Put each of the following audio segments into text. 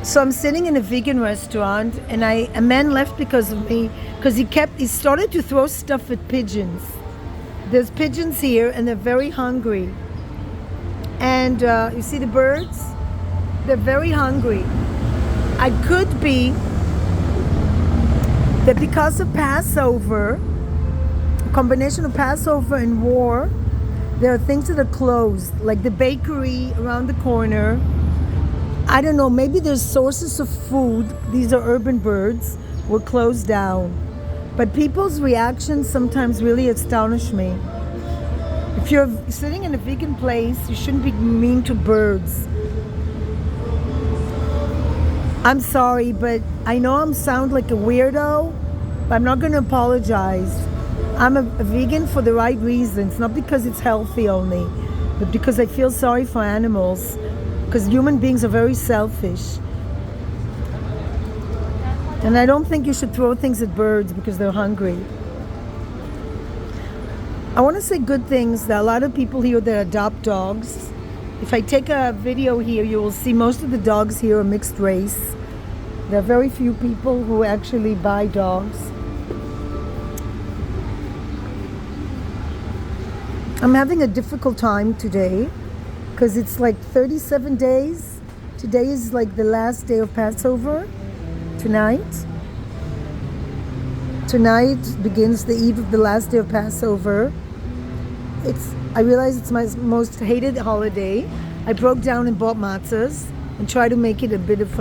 So I'm sitting in a vegan restaurant, and a man left because of me, because he started to throw stuff at pigeons. There's pigeons here, and they're very hungry. And you see the birds? They're very hungry. I could be that because of Passover, a combination of Passover and war, there are things that are closed, like the bakery around the corner. I don't know, maybe there's sources of food, these are urban birds, were closed down. But people's reactions sometimes really astonish me. If you're sitting in a vegan place, you shouldn't be mean to birds. I'm sorry, but I know I sound like a weirdo, but I'm not going to apologize. I'm a vegan for the right reasons, not because it's healthy only, but because I feel sorry for animals. Because human beings are very selfish. And I don't think you should throw things at birds because they're hungry. I want to say good things. There are a lot of people here that adopt dogs. If I take a video here, you will see most of the dogs here are mixed race. There are very few people who actually buy dogs. I'm having a difficult time today, because it's like 37 days. Today is like the last day of Passover. Tonight begins the eve of the last day of Passover. I realize it's my most hated holiday. I broke down and bought matzahs and tried to make it a bit of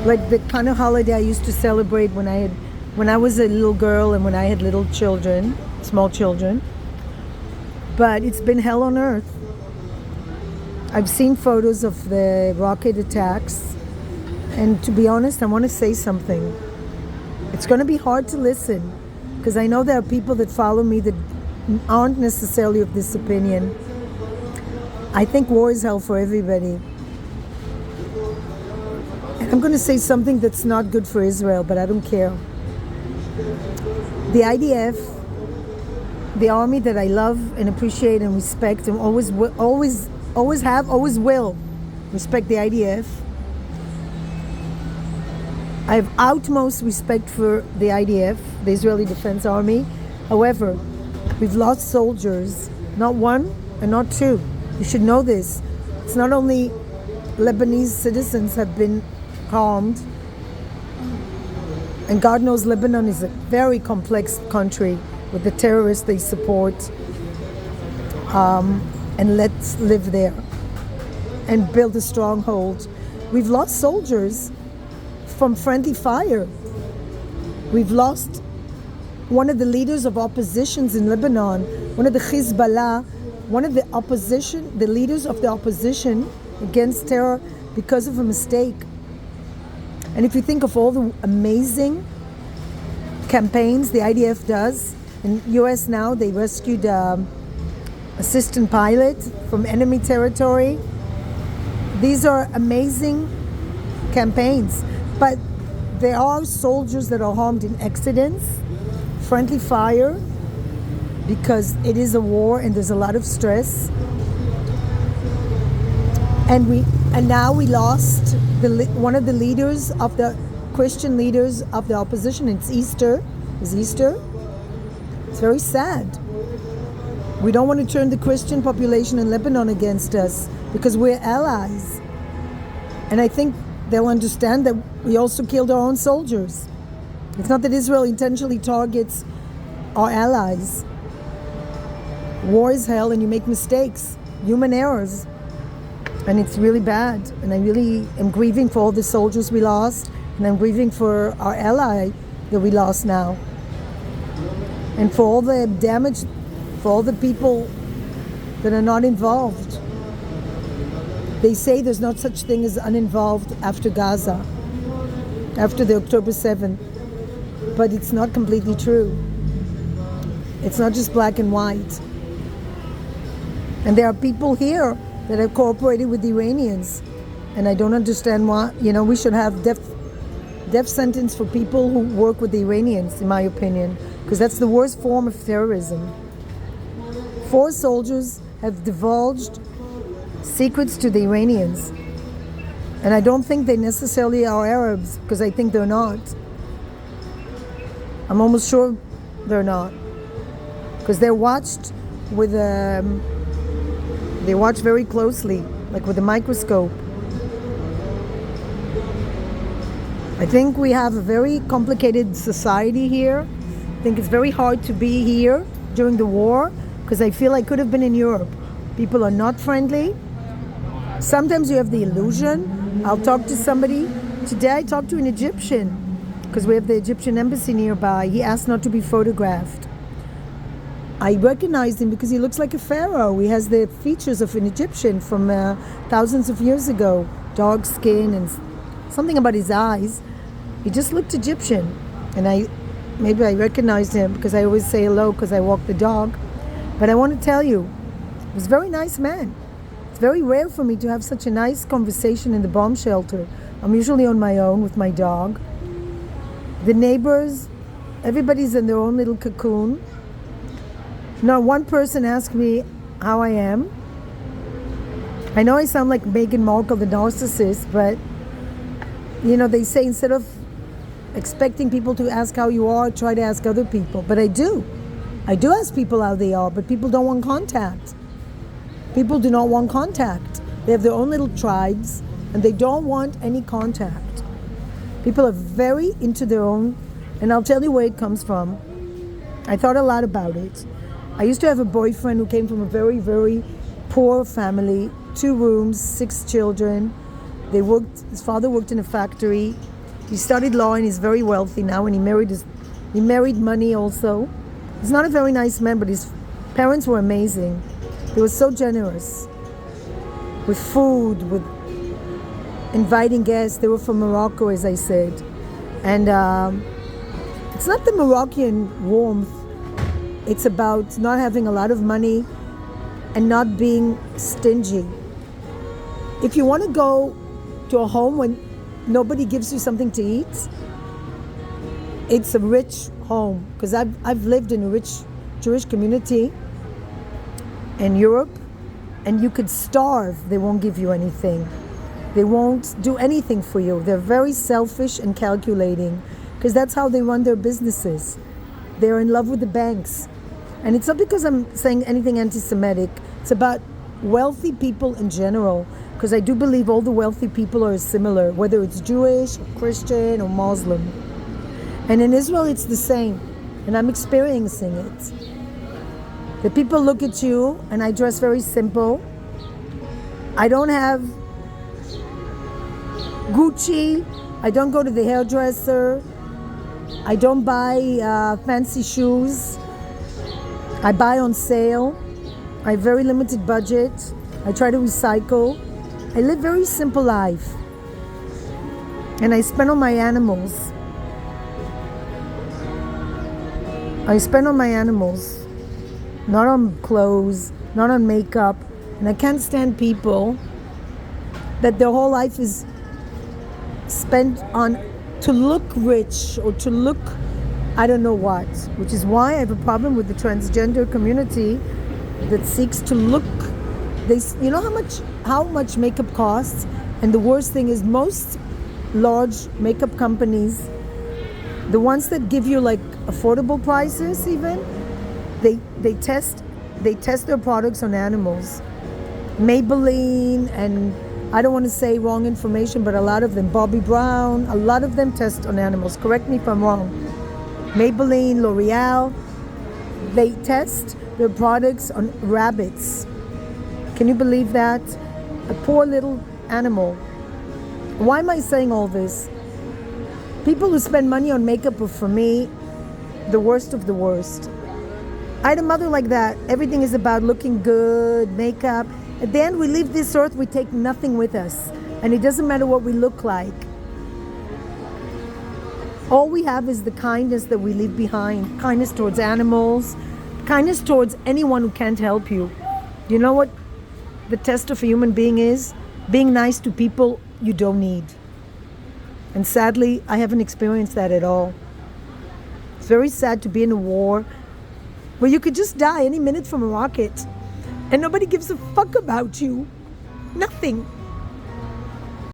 like the kind of holiday I used to celebrate when I was a little girl and when I had little children, small children. But it's been hell on earth. I've seen photos of the rocket attacks, and to be honest, I want to say something. It's going to be hard to listen, because I know there are people that follow me that aren't necessarily of this opinion. I think war is hell for everybody. And I'm going to say something that's not good for Israel, but I don't care. The IDF, the army that I love and appreciate and respect and always will respect the IDF. I have utmost respect for the IDF, the Israeli Defense Army. However, we've lost soldiers, not one and not two. You should know this. It's not only Lebanese citizens have been harmed, and God knows Lebanon is a very complex country with the terrorists they support, and let's live there and build a stronghold. We've lost soldiers from friendly fire. We've lost one of the leaders of oppositions in Lebanon, one of the Hezbollah, one of the leaders of the opposition against terror because of a mistake. And if you think of all the amazing campaigns the IDF does, in US now, they rescued assistant pilot from enemy territory. These are amazing campaigns, but there are soldiers that are harmed in accidents, friendly fire, because it is a war and there's a lot of stress. And now we lost one of the leaders of the Christian leaders of the opposition. It's Easter. It's very sad. We don't want to turn the Christian population in Lebanon against us because we're allies. And I think they'll understand that we also killed our own soldiers. It's not that Israel intentionally targets our allies. War is hell and you make mistakes, human errors. And it's really bad. And I really am grieving for all the soldiers we lost. And I'm grieving for our ally that we lost now. And for all the damage, for all the people that are not involved. They say there's no such thing as uninvolved after Gaza, after the October 7th. But it's not completely true. It's not just black and white. And there are people here that have cooperated with the Iranians. And I don't understand why. We should have death sentence for people who work with the Iranians, in my opinion, because that's the worst form of terrorism. 4 soldiers have divulged secrets to the Iranians. And I don't think they necessarily are Arabs, because I think they're not. I'm almost sure they're not. Because they're watched with they watch very closely, like with a microscope. I think we have a very complicated society here. I think it's very hard to be here during the war, because I feel I could have been in Europe. People are not friendly. Sometimes you have the illusion. I'll talk to somebody. Today I talked to an Egyptian, because we have the Egyptian embassy nearby. He asked not to be photographed. I recognized him because he looks like a pharaoh. He has the features of an Egyptian from thousands of years ago. Dark skin and something about his eyes. He just looked Egyptian. And maybe I recognized him because I always say hello because I walk the dog. But I want to tell you, he was a very nice man. It's very rare for me to have such a nice conversation in the bomb shelter. I'm usually on my own with my dog. The neighbors, everybody's in their own little cocoon. Not one person asked me how I am. I know I sound like Meghan Markle, the narcissist, but they say instead of expecting people to ask how you are, try to ask other people. But I do. I do ask people how they are, but people don't want contact. People do not want contact. They have their own little tribes, and they don't want any contact. People are very into their own, and I'll tell you where it comes from. I thought a lot about it. I used to have a boyfriend who came from a very, very poor family, 2 rooms, 6 children. His father worked in a factory. He studied law and he's very wealthy now, and he married money also. He's not a very nice man, but his parents were amazing. They were so generous with food, with inviting guests. They were from Morocco, as I said. And it's not the Moroccan warmth. It's about not having a lot of money and not being stingy. If you want to go to a home when nobody gives you something to eat, it's a rich home. Because I've lived in a rich Jewish community in Europe, and you could starve. They won't give you anything. They won't do anything for you. They're very selfish and calculating, because that's how they run their businesses. They're in love with the banks. And it's not because I'm saying anything anti-Semitic. It's about wealthy people in general, because I do believe all the wealthy people are similar, whether it's Jewish, or Christian, or Muslim. And in Israel, it's the same. And I'm experiencing it. The people look at you, and I dress very simple. I don't have Gucci. I don't go to the hairdresser. I don't buy fancy shoes. I buy on sale. I have very limited budget. I try to recycle. I live very simple life. And I spend on my animals. Not on clothes, not on makeup. And I can't stand people that their whole life is spent on to look rich or to look I don't know what, which is why I have a problem with the transgender community that seeks to look. You know how much makeup costs, and the worst thing is most large makeup companies, the ones that give you like affordable prices, even they test their products on animals. Maybelline, and I don't want to say wrong information, but a lot of them, Bobbi Brown, a lot of them test on animals. Correct me if I'm wrong. Maybelline, L'Oreal, they test their products on rabbits. Can you believe that? A poor little animal. Why am I saying all this? People who spend money on makeup are, for me, the worst of the worst. I had a mother like that. Everything is about looking good, makeup. At the end, we leave this earth, we take nothing with us. And it doesn't matter what we look like. All we have is the kindness that we leave behind. Kindness towards animals. Kindness towards anyone who can't help you. You know what the test of a human being is? Being nice to people you don't need. And sadly, I haven't experienced that at all. It's very sad to be in a war where you could just die any minute from a rocket and nobody gives a fuck about you. Nothing.